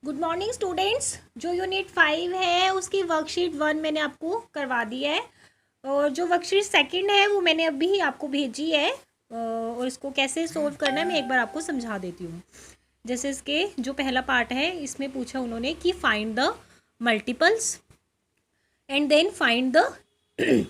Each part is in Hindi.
Good morning students. जो यूनिट 5 है उसकी वर्कशीट 1 मैंने आपको करवा दी है और जो वर्कशीट सेकंड है वो मैंने अभी ही आपको भेजी है और इसको कैसे सोल्व करना है मैं एक बार आपको समझा देती हूँ। जैसे इसके जो पहला पार्ट है इसमें पूछा उन्होंने कि find the multiples and then find the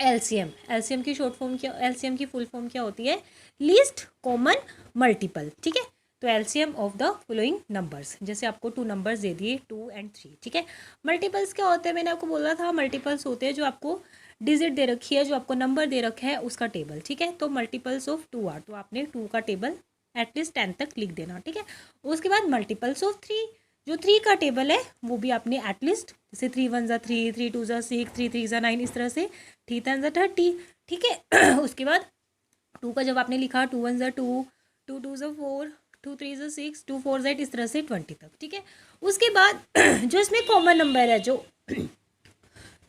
LCM. LCM की शॉर्ट फॉर्म क्या, एलसीएम की फुल फॉर्म क्या होती है? Least common multiple. ठीक है, तो LCM of the following numbers. जैसे आपको 2 नंबर्स दे दिए 2 और 3। ठीक है, मल्टीपल्स क्या होते हैं? मैंने आपको बोला था मल्टीपल्स होते हैं जो आपको डिजिट दे रखी है, जो आपको नंबर दे रखा है उसका टेबल। ठीक है, तो मल्टीपल्स ऑफ 2 आर, तो आपने 2 का टेबल एटलीस्ट 10 तक लिख देना। ठीक है, उसके बाद मल्टीपल्स ऑफ 3, जो 3 का टेबल है वो भी आपने एटलीस्ट, जैसे 3 1 ज़ा 3, 3 2 ज़ा 6, 3 3 ज़ा 9, इस तरह से 3 10 ज़ा 30। ठीक है उसके बाद 2 का जब आपने लिखा 2 1 ज़ा 2, 2 2 ज़ा 4, 2 3 ज़ा 6, 2 4 ज़ा 8, इस तरह से 20 तक। ठीक है, उसके बाद जो इसमें कॉमन नंबर है, जो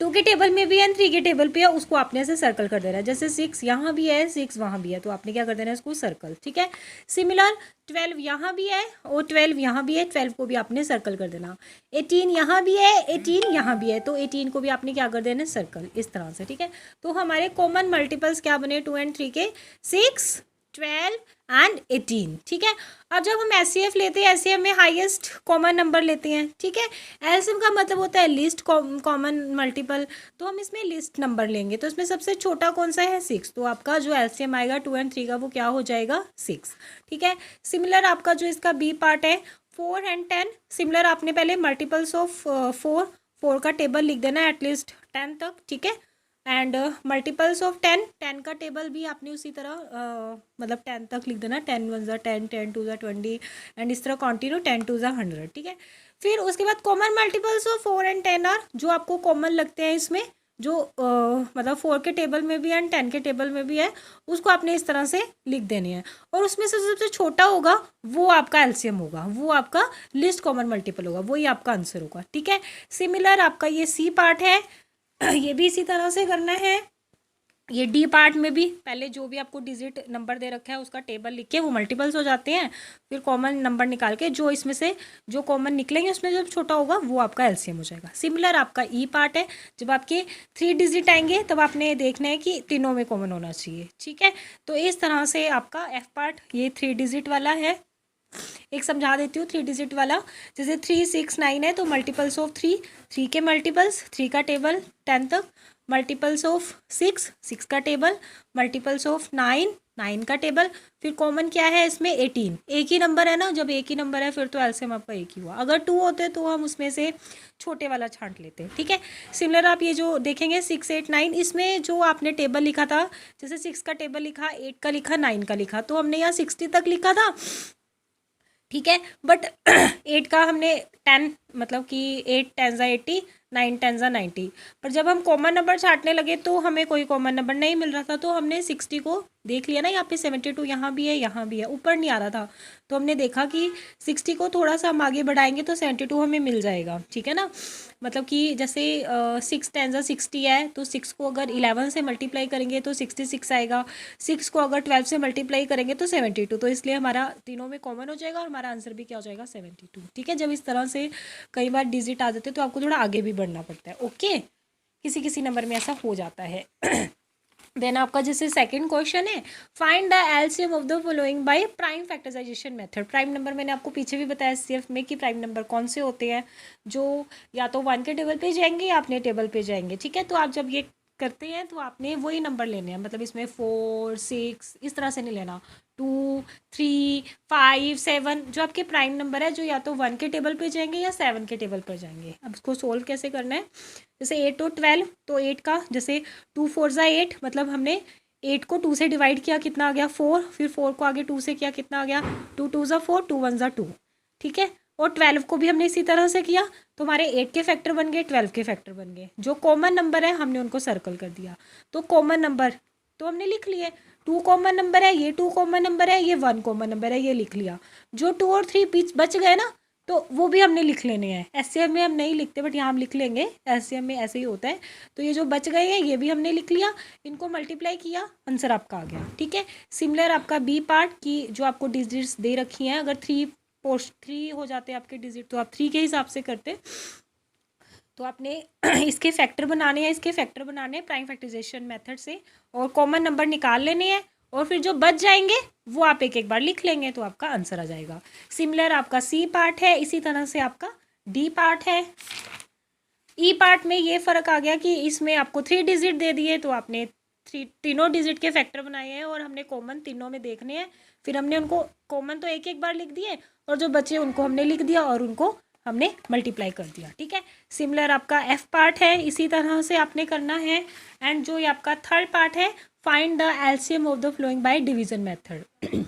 2 के टेबल में भी है, 3 के टेबल पे है, उसको आपने ऐसे सर्कल कर देना है। जैसे 6 यहाँ भी है, 6 वहाँ भी है, तो आपने क्या कर देना है इसको सर्कल। ठीक है, सिमिलर 12 यहाँ भी है और 12 यहाँ भी है, 12 को भी आपने सर्कल कर देना। 18 यहाँ भी है, 18 यहाँ भी है, तो 18 को भी आपने क्या कर देना है सर्कल, इस तरह से। ठीक है, तो हमारे कॉमन मल्टीपल्स क्या बने 2 और 3 के? 6, 12 एंड 18। ठीक है, अब जब हम एचसीएफ लेते हैं, एचसीएफ में हाईएस्ट कॉमन नंबर लेते हैं। ठीक है, एलसीएम का मतलब होता है लिस्ट कॉमन मल्टीपल, तो हम इसमें लिस्ट नंबर लेंगे। तो इसमें सबसे छोटा कौन सा है? 6, तो आपका जो एलसीएम आएगा 2 और 3 का वो क्या हो जाएगा? 6। ठीक है, सिमिलर आपका जो इसका बी पार्ट है 4 और 10, सिमिलर आपने पहले मल्टीपल्स ऑफ 4 का टेबल लिख देना एटलीस्ट 10 तक। ठीक है, एंड मल्टीपल्स ऑफ 10, 10 का टेबल भी आपने उसी तरह मतलब 10 तक लिख देना। 10 1 ज़ा 10, 10 2 ज़ा 20 एंड इस तरह कंटिन्यू 10 2 ज़ा 100। ठीक है, फिर उसके बाद common multiples of 4 and 10 are, जो आपको कॉमन लगते हैं इसमें, जो मतलब 4 के टेबल में भी है एंड 10 के टेबल में भी है, उसको आपने इस तरह से लिख देनी है। और उसमें से सबसे छोटा होगा वो आपका एलसीएम होगा, वो आपका लिस्ट कॉमन मल्टीपल होगा, वही आपका आंसर होगा। ठीक है, सिमिलर आपका ये सी पार्ट है, ये भी इसी तरह से करना है। ये डी पार्ट में भी पहले जो भी आपको डिजिट नंबर दे रखा है उसका टेबल लिख के वो मल्टीपल्स हो जाते हैं, फिर कॉमन नंबर निकाल के जो इसमें से जो कॉमन निकलेंगे उसमें जब छोटा होगा वो आपका एलसीएम हो जाएगा। सिमिलर आपका ई पार्ट है, जब आपके 3 डिजिट आएंगे तब आपने देखना है कि तीनों में कॉमन होना चाहिए। ठीक है, तो इस तरह से आपका एफ पार्ट ये 3 डिजिट वाला है। एक समझा देती हूँ 3 डिजिट वाला, जैसे 3 6 9 है तो मल्टीपल्स ऑफ 3, 3 के मल्टीपल्स, 3 का टेबल 10 तक, मल्टीपल्स ऑफ 6, 6 का टेबल, मल्टीपल्स ऑफ 9, 9 का टेबल, फिर कॉमन क्या है इसमें 18, एक ही नंबर है ना, जब एक ही नंबर है फिर तो एलसीएम आपका एक ही हुआ। अगर 2 होते तो हम उसमें से छोटे वाला छांट लेते। ठीक है, सिमिलर आप ये जो देखेंगे 6 8 9, इसमें जो आपने टेबल लिखा था, जैसे 6 का टेबल लिखा, 8 का लिखा, 9 का लिखा, तो हमने यहाँ 60 तक लिखा था। ठीक है, बट 8 का हमने 10, मतलब कि 8 10 ज़ा 80, 9 10 ज़ा 90, पर जब हम कॉमन नंबर छांटने लगे तो हमें कोई कॉमन नंबर नहीं मिल रहा था, तो हमने 60 को देख लिया ना, यहाँ पे 72 यहाँ भी है, यहाँ भी है, ऊपर नहीं आ रहा था, तो हमने देखा कि 60 को थोड़ा सा हम आगे बढ़ाएंगे तो 72 हमें मिल जाएगा। ठीक है ना, मतलब कि जैसे 6 10 ज़ा 60 है, तो 6 को अगर 11 से मल्टीप्लाई करेंगे तो 66 आएगा, 6 को अगर 12 से मल्टीप्लाई करेंगे तो 72, तो इसलिए हमारा तीनों में कॉमन हो जाएगा और हमारा आंसर भी क्या हो जाएगा 72। ठीक है, जब इस तरह से कई बार डिजिट आ जाते हैं तो आपको थोड़ा आगे भी बढ़ना पड़ता है। ओके, किसी किसी नंबर में ऐसा हो जाता है। देन आपका जैसे सेकंड क्वेश्चन है, find the LCM of the following by prime factorization method. Prime number मैंने आपको पीछे भी बताया सीएफ में कि प्राइम नंबर कौन से होते हैं, जो या तो 1 के टेबल पे जाएंगे या अपने टेबल पे जाएंगे। ठीक है, तो आप जब ये करते हैं तो आपने वही नंबर लेने हैं, मतलब इसमें 4 6 इस तरह से नहीं लेना, 2 3 5 7, जो आपके प्राइम नंबर है जो या तो 1 के टेबल पे जाएंगे या 7 के टेबल पर जाएंगे। अब इसको सोल्व कैसे करना है, जैसे 8 और 12, तो 8 का जैसे 2 4 ज़ा 8, मतलब हमने 8 को 2 से डिवाइड किया, कितना आ गया 4, फिर 4 को आगे 2 से किया, कितना आ गया 2 2 ज़ा 4, 2 1 ज़ा 2। ठीक है, और 12 को भी हमने इसी तरह से किया, तो हमारे 8 के फैक्टर बन गए, 12 के फैक्टर बन गए, जो कॉमन नंबर है हमने उनको सर्कल कर दिया, तो कॉमन नंबर तो हमने लिख लिए। 2 कॉमन नंबर है, ये 2 कॉमन नंबर है, ये 1 कॉमन नंबर है, ये लिख लिया। जो 2 और 3 बीच बच गए ना, तो वो भी हमने लिख लेने हैं। एचसीएफ में हम नहीं लिखते बट यहाँ हम लिख लेंगे, एचसीएफ में ऐसे ही होता है। तो ये जो बच गए हैं ये भी हमने लिख लिया, इनको मल्टीप्लाई किया, आंसर आपका आ गया। ठीक है, सिमिलर आपका बी पार्ट की जो आपको डिजिट्स दे रखी हैं, अगर 3 पोस्ट 3 हो जाते हैं आपके डिजिट, तो आप 3 के हिसाब से करते। तो आपने इसके फैक्टर बनाने हैं, इसके फैक्टर बनाने हैं प्राइम फैक्टराइजेशन मेथड से, और कॉमन नंबर निकाल लेने हैं, और फिर जो बच जाएंगे वो आप एक एक बार लिख लेंगे तो आपका आंसर आ जाएगा। सिमिलर आपका सी पार्ट है, इसी तरह से आपका डी पार्ट है। ई पार्ट में ये फ़र्क आ गया कि इसमें आपको 3 डिजिट दे दिए, तो आपने तीनों डिजिट के फैक्टर बनाए हैं और हमने कॉमन तीनों में देखने हैं, फिर हमने उनको कॉमन तो एक एक बार लिख दिए, और जो बचे उनको हमने लिख दिया और उनको हमने मल्टीप्लाई कर दिया। ठीक है, सिमिलर आपका एफ पार्ट है, इसी तरह से आपने करना है। एंड जो ये आपका थर्ड पार्ट है, find the LCM of the flowing by division method.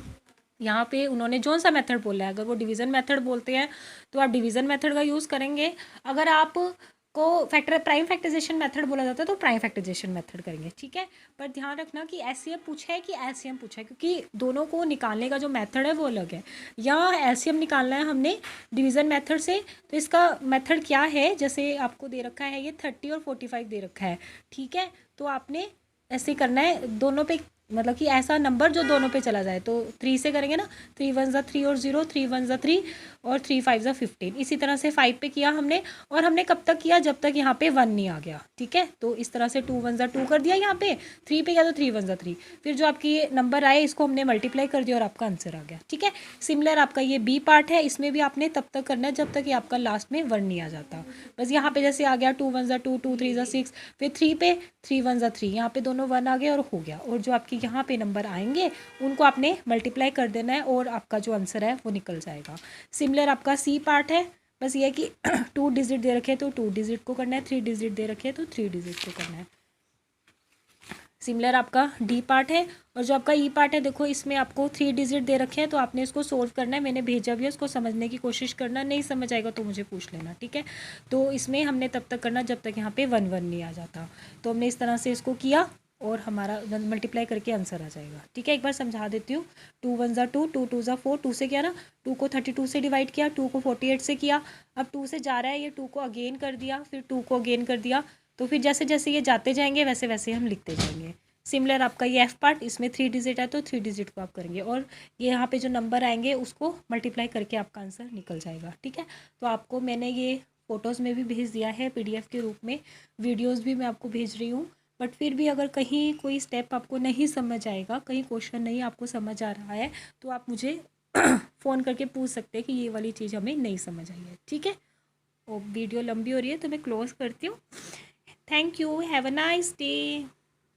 यहाँ पे उन्होंने जो सा मेथड बोला है, अगर वो डिवीज़न मेथड बोलते हैं तो आप डिवीज़न मेथड का यूज़ करेंगे, अगर आप को प्राइम फैक्टराइजेशन मेथड बोला जाता है तो प्राइम फैक्टराइजेशन मेथड करेंगे। ठीक है, पर ध्यान रखना कि एलसीएम पूछा है कि एलसीएम पूछा है, क्योंकि दोनों को निकालने का जो मेथड है वो अलग है। यहाँ एलसीएम निकालना है हमने डिवीज़न मेथड से, तो इसका मेथड क्या है, जैसे आपको दे रखा है ये 30 और 45 दे रखा है। ठीक है, तो आपने ऐसे करना है दोनों पे, मतलब कि ऐसा नंबर जो दोनों पे चला जाए, तो 3 से करेंगे ना, 3 1 ज़ा 3 और 0, 3 1 ज़ा 3 और 3 5 ज़ा 15। इसी तरह से 5 पे किया हमने, और हमने कब तक किया, जब तक यहाँ पे 1 नहीं आ गया। ठीक है, तो इस तरह से 2 1 ज़ा 2 कर दिया, यहाँ पे 3 पे गया तो 3 1 ज़ा 3, फिर जो आपकी ये नंबर आए इसको हमने मल्टीप्लाई कर दिया और आपका आंसर आ गया। ठीक है, सिमिलर आपका ये बी पार्ट है, इसमें भी आपने तब तक करना है जब तक ये आपका लास्ट में 1 नहीं आ जाता। बस यहाँ पे जैसे आ गया 2 1 ज़ा 2, 2 3 ज़ा 6, फिर 3 पे 3 1 ज़ा 3, यहाँ पे दोनों 1 आ गए और हो गया, और जो आपकी यहाँ पे नंबर आएंगे उनको आपने मल्टीप्लाई कर देना है और आपका जो आंसर है वो निकल जाएगा। सिमिलर आपका सी पार्ट है, बस ये है कि 2 डिजिट दे रखे हैं तो 2 डिजिट को करना है, 3 डिजिट दे रखे हैं तो 3 डिजिट को करना है। सिमिलर आपका डी पार्ट है, और जो आपका ई पार्ट है, देखो इसमें आपको 3 डिजिट दे रखे हैं तो आपने इसको सोल्व करना है। मैंने भेजा भी है, उसको समझने की कोशिश करना, नहीं समझ आएगा तो मुझे पूछ लेना। ठीक है, तो इसमें हमने तब तक करना जब तक यहाँ पे 1 1 नहीं आ जाता। तो हमने इस तरह से इसको किया और हमारा मल्टीप्लाई करके आंसर आ जाएगा। ठीक है, एक बार समझा देती हूँ। 2 1 ज़ा 2, 2 2 ज़ा 4, 2 से किया ना, 2 को 32 से डिवाइड किया, 2 को 48 से किया, अब 2 से जा रहा है ये, 2 को अगेन कर दिया, फिर 2 को अगेन कर दिया, तो फिर जैसे जैसे ये जाते जाएंगे वैसे वैसे हम लिखते जाएंगे। सिमिलर आपका ये एफ पार्ट, इसमें 3 डिजिट है तो 3 डिजिट को आप करेंगे, और ये यहाँ पे जो नंबर आएंगे उसको मल्टीप्लाई करके आपका आंसर निकल जाएगा। ठीक है, तो आपको मैंने ये फ़ोटोज़ में भी भेज दिया है पीडीएफ के रूप में, वीडियोज़ भी मैं आपको भेज रही हूँ, बट फिर भी अगर कहीं कोई स्टेप आपको नहीं समझ आएगा, कहीं क्वेश्चन नहीं आपको समझ आ रहा है, तो आप मुझे फ़ोन करके पूछ सकते हैं कि ये वाली चीज़ हमें नहीं समझ आई है। ठीक है, और वीडियो लंबी हो रही है तो मैं क्लोज़ करती हूँ। Thank you, have a nice day.